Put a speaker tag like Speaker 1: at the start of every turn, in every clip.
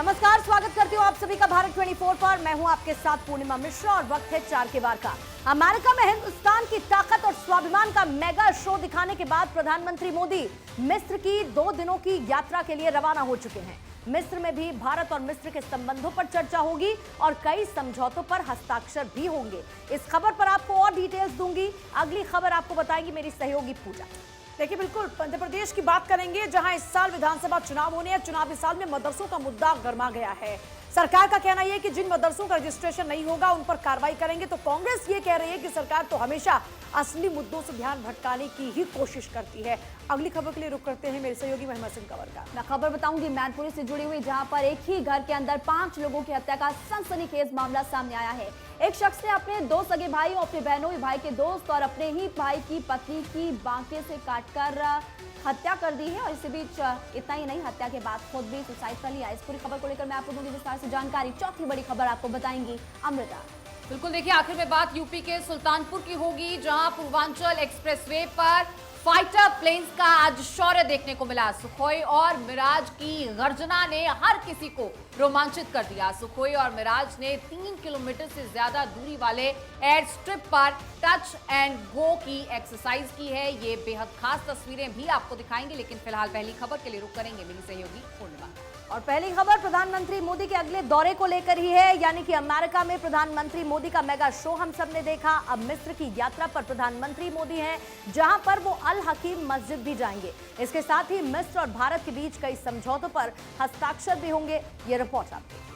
Speaker 1: नमस्कार, स्वागत करती हूँ आप सभी का भारत 24 पर। मैं हूँ आपके साथ पूर्णिमा मिश्रा और वक्त है 4 के बार का। अमेरिका में हिंदुस्तान की ताकत और स्वाभिमान का मेगा शो दिखाने के बाद प्रधानमंत्री मोदी मिस्र की 2 दिनों की यात्रा के लिए रवाना हो चुके हैं। मिस्र में भी भारत और मिस्र के संबंधों पर चर्चा होगी और कई समझौतों पर हस्ताक्षर भी होंगे। इस खबर पर आपको और डिटेल्स दूंगी। अगली खबर आपको बताएगी मेरी सहयोगी पूजा।
Speaker 2: देखिए, बिल्कुल मध्य प्रदेश की बात करेंगे, जहां इस साल विधानसभा चुनाव होने हैं। चुनावी साल में मदरसों का मुद्दा गर्मा गया है। सरकार का कहना यह है कि जिन मदरसों का रजिस्ट्रेशन नहीं होगा उन पर कार्रवाई करेंगे, तो कांग्रेस ये कह रही है कि सरकार तो हमेशा असली मुद्दों से ध्यान भटकाने की ही कोशिश करती है। अगली खबर के लिए रुख करते हैं मेरे सहयोगी महिमा सिंह कंवर का।
Speaker 1: मैं खबर बताऊंगी मैनपुरी से जुड़ी हुई, जहां पर एक ही घर के अंदर 5 लोगों की हत्या का सनसनीखेज मामला सामने आया है। एक शख्स ने अपने 2 सगे भाई और अपने बहनों, भाई के दोस्त और अपने ही भाई की पत्नी की बांके से काटकर हत्या कर दी है। और इसी बीच इतना ही नहीं, हत्या के बाद खुद भी सुसाइड कर लिया। इस पूरी खबर को लेकर मैं आपको दूंगी विस्तार से जानकारी। चौथी बड़ी खबर आपको बताएंगी अमृता।
Speaker 3: बिल्कुल, देखिए आखिर में बात यूपी के सुल्तानपुर की होगी, जहां पूर्वांचल एक्सप्रेसवे पर फाइटर प्लेन्स का आज शौर्य देखने को मिला। सुखोई और मिराज की गर्जना ने हर किसी को रोमांचित कर दिया। सुखोई और मिराज ने 3 किलोमीटर से ज्यादा दूरी वाले एयर स्ट्रिप पर टच एंड गो की एक्सरसाइज की है। ये बेहद खास तस्वीरें भी आपको दिखाएंगे, लेकिन फिलहाल पहली खबर के लिए रुक करेंगे मेरी सहयोगी पूर्णिमा।
Speaker 1: और पहली खबर प्रधानमंत्री मोदी के अगले दौरे को लेकर ही है, यानी कि अमेरिका में प्रधानमंत्री मोदी का मेगा शो हम सब ने देखा। अब मिस्र की यात्रा पर प्रधानमंत्री मोदी हैं, जहां पर वो अल हकीम मस्जिद भी जाएंगे। इसके साथ ही मिस्र और भारत के बीच कई समझौतों पर हस्ताक्षर भी होंगे। ये रिपोर्ट आपकी।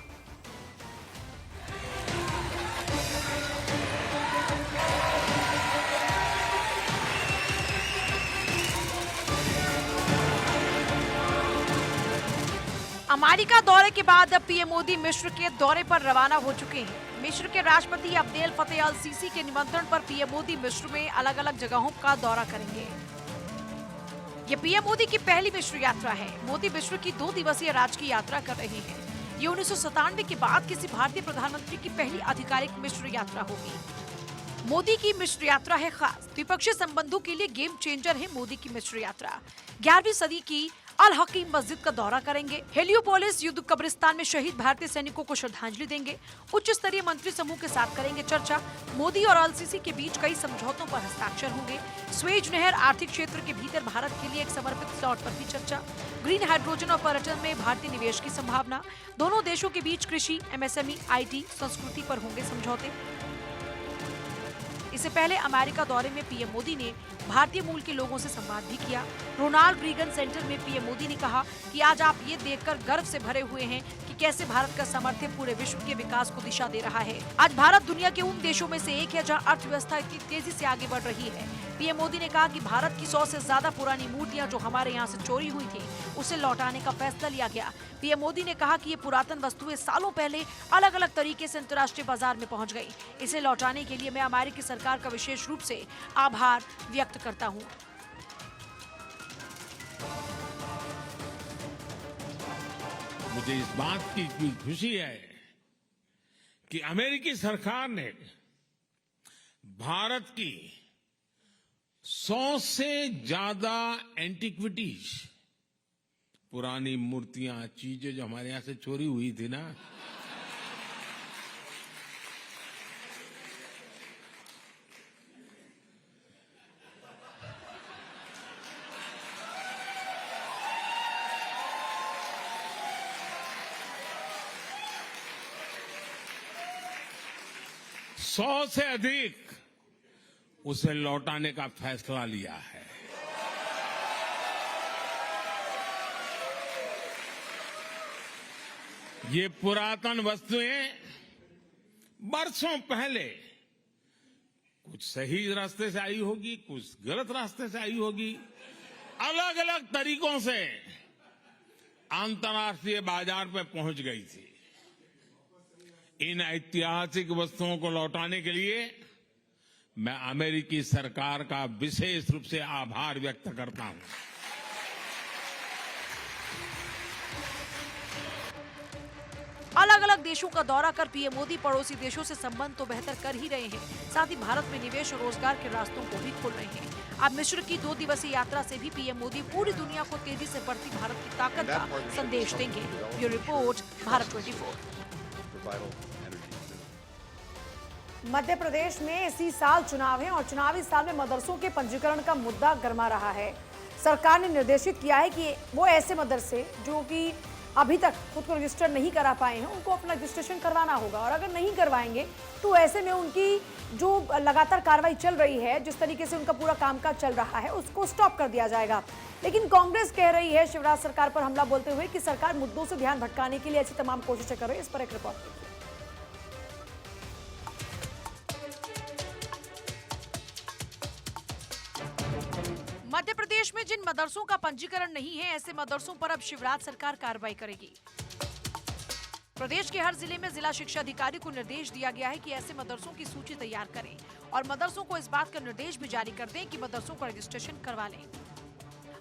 Speaker 2: अमेरिका दौरे के बाद अब पीएम मोदी मिस्र के दौरे पर रवाना हो चुके हैं। मिस्र के राष्ट्रपति अब्देल फतेह अल सीसी के निमंत्रण पर पीएम मोदी मिस्र में अलग अलग जगहों का दौरा करेंगे। ये पीएम मोदी की पहली मिस्र यात्रा है। मोदी मिस्र की 2 दिवसीय राजकीय यात्रा कर रहे हैं। ये 1997 के बाद किसी भारतीय प्रधानमंत्री की पहली आधिकारिक मिस्र यात्रा होगी। मोदी की मिस्र यात्रा है खास। द्विपक्षीय संबंधों के लिए गेम चेंजर है मोदी की मिस्र यात्रा। 11वीं सदी की अल हकीम मस्जिद का दौरा करेंगे। हेलियोपोलिस युद्ध कब्रिस्तान में शहीद भारतीय सैनिकों को श्रद्धांजलि देंगे। उच्च स्तरीय मंत्री समूह के साथ करेंगे चर्चा। मोदी और अल सीसी के बीच कई समझौतों पर हस्ताक्षर होंगे। स्वेज नहर आर्थिक क्षेत्र के भीतर भारत के लिए एक समर्पित स्लॉट पर भी चर्चा। ग्रीन हाइड्रोजन और पर्यटन में भारतीय निवेश की संभावना। दोनों देशों के बीच कृषि, एमएसएमई, IT, संस्कृति पर होंगे समझौते। इससे पहले अमेरिका दौरे में पीएम मोदी ने भारतीय मूल के लोगों से संवाद भी किया। रोनाल्ड रीगन सेंटर में पीएम मोदी ने कहा कि आज आप ये देखकर गर्व से भरे हुए हैं कि कैसे भारत का सामर्थ्य पूरे विश्व के विकास को दिशा दे रहा है। आज भारत दुनिया के उन देशों में से एक है जहां अर्थव्यवस्था इतनी तेजी से आगे बढ़ रही है। पीएम मोदी ने कहा कि भारत की 100 से ज्यादा पुरानी मूर्तियां जो हमारे यहाँ से चोरी हुई थी, उसे लौटाने का फैसला लिया गया। पीएम मोदी ने कहा कि ये पुरातन वस्तुएं सालों पहले अलग अलग तरीके से अंतर्राष्ट्रीय बाजार में पहुंच गई। इसे लौटाने के लिए मैं अमेरिकी सरकार का विशेष रूप से आभार व्यक्त करता हूँ।
Speaker 4: मुझे इस बात की खुशी है कि अमेरिकी सरकार ने भारत की 100 से ज्यादा एंटिक्विटीज, पुरानी मूर्तियां, चीजें जो हमारे यहां से चोरी हुई थी ना, सौ से अधिक उसे लौटाने का फैसला लिया है। ये पुरातन वस्तुएं बरसों पहले कुछ सही रास्ते से आई होगी, कुछ गलत रास्ते से आई होगी, अलग अलग तरीकों से अंतर्राष्ट्रीय बाजार में पहुंच गई थी। इन ऐतिहासिक वस्तुओं को लौटाने के लिए मैं अमेरिकी सरकार का विशेष रूप से आभार व्यक्त करता हूं।
Speaker 2: अलग अलग देशों का दौरा कर पीएम मोदी पड़ोसी देशों से संबंध तो बेहतर कर ही रहे हैं, साथ ही भारत में निवेश और रोजगार के रास्तों को भी खोल रहे हैं। अब मिस्र की 2 दिवसीय यात्रा से भी पीएम मोदी पूरी दुनिया को तेजी से बढ़ती भारत की ताकत का संदेश देंगे। ये रिपोर्ट भारत 24।
Speaker 1: मध्य प्रदेश में इसी साल चुनाव है और चुनावी साल में मदरसों के पंजीकरण का मुद्दा गरमा रहा है। सरकार ने निर्देशित किया है कि वो ऐसे मदरसे जो कि अभी तक खुद को रजिस्टर नहीं करा पाए हैं उनको अपना रजिस्ट्रेशन करवाना होगा, और अगर नहीं करवाएंगे तो ऐसे में उनकी जो लगातार कार्रवाई चल रही है, जिस तरीके से उनका पूरा कामकाज चल रहा है, उसको स्टॉप कर दिया जाएगा। लेकिन कांग्रेस कह रही है शिवराज सरकार पर हमला बोलते हुए कि सरकार मुद्दों से ध्यान भटकाने के लिए ऐसी तमाम कोशिशें कर रही है। इस पर एक रिपोर्ट देखिए।
Speaker 2: मध्य प्रदेश में जिन मदरसों का पंजीकरण नहीं है, ऐसे मदरसों पर अब शिवराज सरकार कार्रवाई करेगी। प्रदेश के हर जिले में जिला शिक्षा अधिकारी को निर्देश दिया गया है कि ऐसे मदरसों की सूची तैयार करें और मदरसों को इस बात का निर्देश भी जारी कर दें कि मदरसों का रजिस्ट्रेशन करवा लें।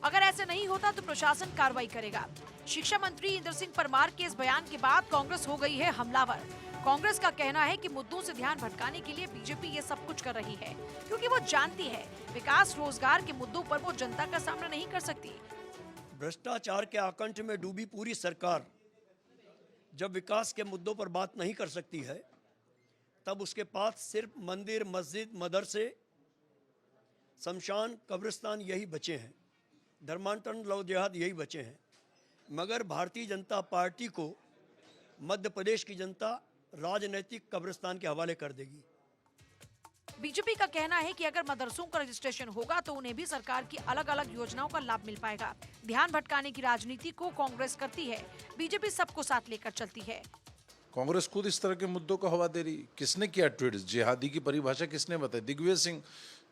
Speaker 2: अगर ऐसे नहीं होता तो प्रशासन कार्रवाई करेगा। शिक्षा मंत्री इंदर सिंह परमार के इस बयान के बाद कांग्रेस हो गई है हमलावर। कांग्रेस का कहना है कि मुद्दों से ध्यान भटकाने के लिए बीजेपी ये सब कुछ कर रही है, क्योंकि वो जानती है विकास रोजगार के मुद्दों पर वो जनता का सामना नहीं कर सकती।
Speaker 5: भ्रष्टाचार के आकंठ में डूबी पूरी सरकार जब विकास के मुद्दों पर बात नहीं कर सकती है, तब उसके पास सिर्फ मंदिर, मस्जिद, मदरसे, शमशान, कब्रिस्तान यही बचे हैं, धर्मांतरण, लव जिहाद यही बचे हैं। मगर भारतीय जनता पार्टी को मध्य प्रदेश की जनता राजनीतिक कब्रिस्तान के हवाले कर देगी।
Speaker 2: बीजेपी का कहना है कि अगर मदरसों का रजिस्ट्रेशन होगा तो उन्हें भी सरकार की अलग अलग योजनाओं का लाभ मिल पाएगा। ध्यान भटकाने की राजनीति को कांग्रेस करती है, बीजेपी सबको साथ लेकर चलती है।
Speaker 6: कांग्रेस खुद इस तरह के मुद्दों को हवा दे रही। किसने किया ट्वीट? जिहादी की परिभाषा किसने बताई? दिग्विजय सिंह।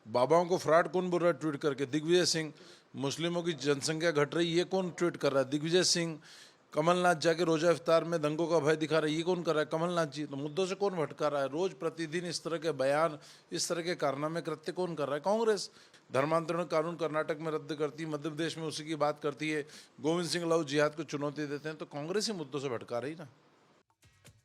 Speaker 6: बाबाओं को फ्रॉड कौन बोल रहा है ट्वीट करके? दिग्विजय सिंह। मुस्लिमों की जनसंख्या घट रही, ये कौन ट्वीट कर रहा है? दिग्विजय सिंह। कमलनाथ जाके रोजा इफ्तार में दंगों का भय दिखा रहा है, ये कौन कर रहा है? कमलनाथ जी। तो मुद्दों से कौन भटका रहा है? रोज प्रतिदिन इस तरह के बयान, इस तरह के कारनामे कृत्य कौन कर रहा है? कांग्रेस। धर्मांतरण कानून कर्नाटक में रद्द करती, मध्य प्रदेश में उसी की बात करती है। गोविंद सिंह लव जिहाद को चुनौती देते हैं, तो कांग्रेस ही मुद्दों से भटका रही ना।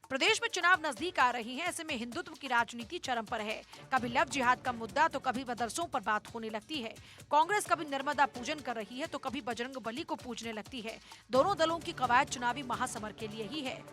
Speaker 2: प्रदेश में चुनाव नजदीक आ रही है, ऐसे में हिंदुत्व की राजनीति चरम पर है। कभी लव जिहाद का मुद्दा तो कभी मदरसों पर बात होने लगती है। कांग्रेस कभी नर्मदा पूजन कर रही है तो कभी बजरंग बली को पूजने लगती है। दोनों दलों की कवायद चुनावी महासमर के लिए ही है।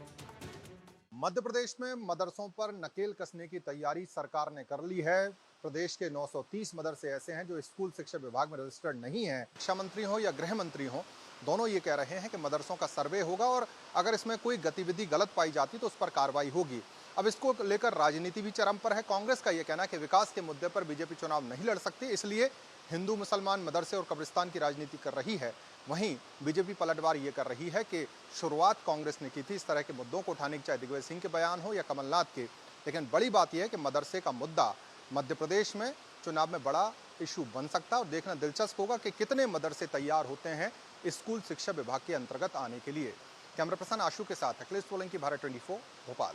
Speaker 7: मध्य प्रदेश में मदरसों पर नकेल कसने की तैयारी सरकार ने कर ली है। प्रदेश के 930 मदरसे ऐसे हैं जो स्कूल शिक्षा विभाग में रजिस्टर्ड नहीं है। शिक्षा मंत्री हो या गृह मंत्री हो, दोनों ये कह रहे हैं कि मदरसों का सर्वे होगा और अगर इसमें कोई गतिविधि गलत पाई जाती तो उस पर कार्रवाई होगी। अब इसको लेकर राजनीति भी चरम पर है। कांग्रेस का ये कहना है कि विकास के मुद्दे पर बीजेपी चुनाव नहीं लड़ सकती, इसलिए हिंदू मुसलमान मदरसे और कब्रिस्तान की राजनीति कर रही है। वहीं बीजेपी पलटवार ये कर रही है कि शुरुआत कांग्रेस ने की थी इस तरह के मुद्दों को उठाने की, चाहे दिग्विजय सिंह के बयान हो या कमलनाथ के। लेकिन बड़ी बात यह है कि मदरसे का मुद्दा मध्य प्रदेश में चुनाव में बड़ा इशू बन सकता है और देखना दिलचस्प होगा कि कितने मदरसे तैयार होते हैं स्कूल शिक्षा विभाग के अंतर्गत आने के लिए। कैमरा पर्सन आशु के साथ अखिलेश सोलंकी, भारत 24, भोपाल।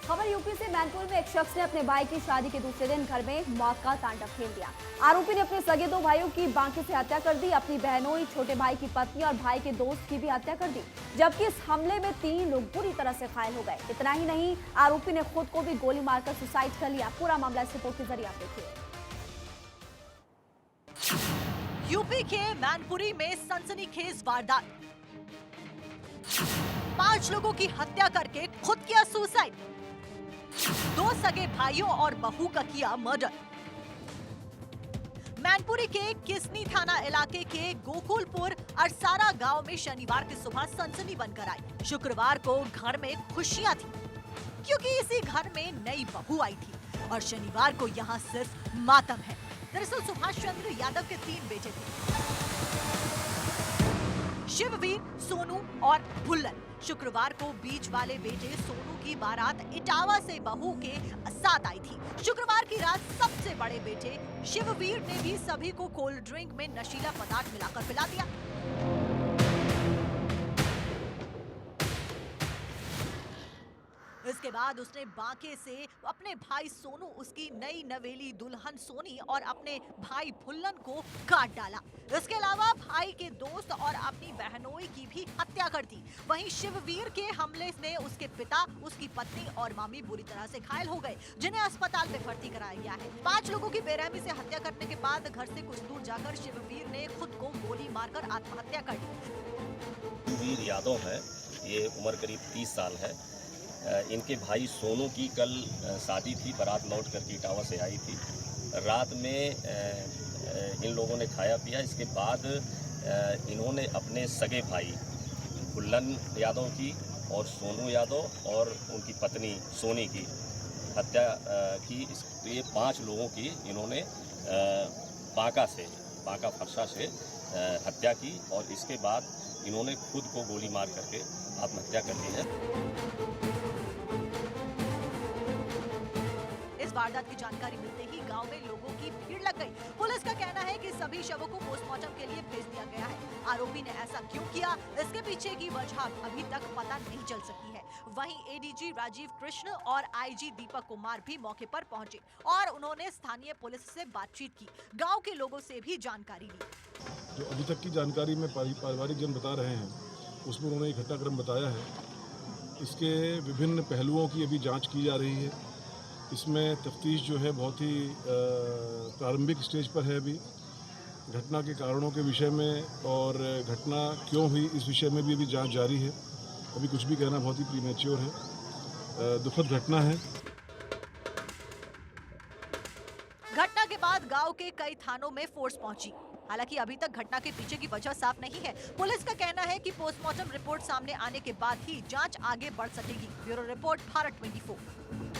Speaker 8: खबर यूपी से। मैनपुर में एक शख्स ने अपने भाई की शादी के दूसरे दिन घर में मौत का तांडव खेल दिया। आरोपी ने अपने सगे 2 भाइयों की बांके से हत्या कर दी। अपनी बहनोई, छोटे भाई की पत्नी और भाई के दोस्त की भी हत्या कर दी, जबकि इस हमले में 3 लोग बुरी तरह से घायल हो गए। इतना ही नहीं, आरोपी ने खुद को भी गोली मारकर सुसाइड कर लिया। पूरा मामला इस रिपोर्ट के जरिए आप देखिए।
Speaker 9: यूपी के मैनपुरी में सनसनीखेज वारदात। 5 लोगों की हत्या करके खुद किया सुसाइड। 2 सगे भाइयों और बहू का किया मर्डर। मैनपुरी के किसनी थाना इलाके के गोकुलपुर अरसारा गांव में शनिवार की सुबह सनसनी बनकर आई। शुक्रवार को घर में खुशियां थी क्योंकि इसी घर में नई बहू आई थी और शनिवार को यहां सिर्फ मातम है। दरअसल सुभाष चंद्र यादव के 3 बेटे थे, शिववीर, सोनू और भुल्लन। शुक्रवार को बीच वाले बेटे सोनू की बारात इटावा से बहू के साथ आई थी। शुक्रवार की रात सबसे बड़े बेटे शिववीर ने भी सभी को कोल्ड ड्रिंक में नशीला पदार्थ मिलाकर पिला दिया। इसके बाद उसने बांके से अपने भाई सोनू, उसकी नई नवेली दुल्हन सोनी और अपने भाई भुल्लन को काट डाला। इसके अलावा भाई के दोस्त और अपनी बहनोई की भी हत्या कर दी। वहीं शिववीर के हमले में उसके पिता, उसकी पत्नी और मामी बुरी तरह से घायल हो गए, जिन्हें अस्पताल में भर्ती कराया गया है। 5 लोगों की बेरहमी से हत्या करने के बाद घर से कुछ दूर जाकर शिववीर ने खुद को गोली मारकर आत्महत्या कर दी।
Speaker 10: वीर यादव है, ये उम्र करीब 30 साल है। इनके भाई सोनू की कल शादी थी, बारात लौट करके इटावा से आई थी। रात में इन लोगों ने खाया पिया। इसके बाद इन्होंने अपने सगे भाई फुल्लन यादव की और सोनू यादव और उनकी पत्नी सोनी की हत्या की। ये 5 लोगों की इन्होंने बांका फरसा से हत्या की और इसके बाद इन्होंने खुद को गोली मार करके आत्महत्या कर ली है।
Speaker 9: इस वारदात की जानकारी मिलते ही गांव में लोगों की भीड़ लग गई। पुलिस का कहना है कि सभी शवों को पोस्टमार्टम के लिए भेज दिया गया है। आरोपी ने ऐसा क्यों किया, इसके पीछे की वजह अभी तक पता नहीं चल सकी है। वहीं एडीजी राजीव कृष्ण और आईजी दीपक कुमार भी मौके पर पहुंचे और उन्होंने स्थानीय पुलिस से बातचीत की, गांव के लोगों से भी जानकारी ली।
Speaker 11: जो अभी तक की जानकारी में पारिवारिक जन बता रहे हैं, उसमें उन्होंने एक घटनाक्रम बताया है। इसके विभिन्न पहलुओं की अभी जांच की जा रही है। इसमें तफ्तीश जो है बहुत ही प्रारंभिक स्टेज पर है। अभी घटना के कारणों के विषय में और घटना क्यों हुई इस विषय में भी अभी जांच जारी है। अभी कुछ भी कहना बहुत ही प्रीमेच्योर है। दुखद घटना है।
Speaker 9: घटना के बाद गांव के कई थानों में फोर्स पहुंची। हालांकि अभी तक घटना के पीछे की वजह साफ नहीं है। पुलिस का कहना है कि पोस्टमार्टम रिपोर्ट सामने आने के बाद ही जांच आगे बढ़ सकेगी। Bureau report, Bharat 24।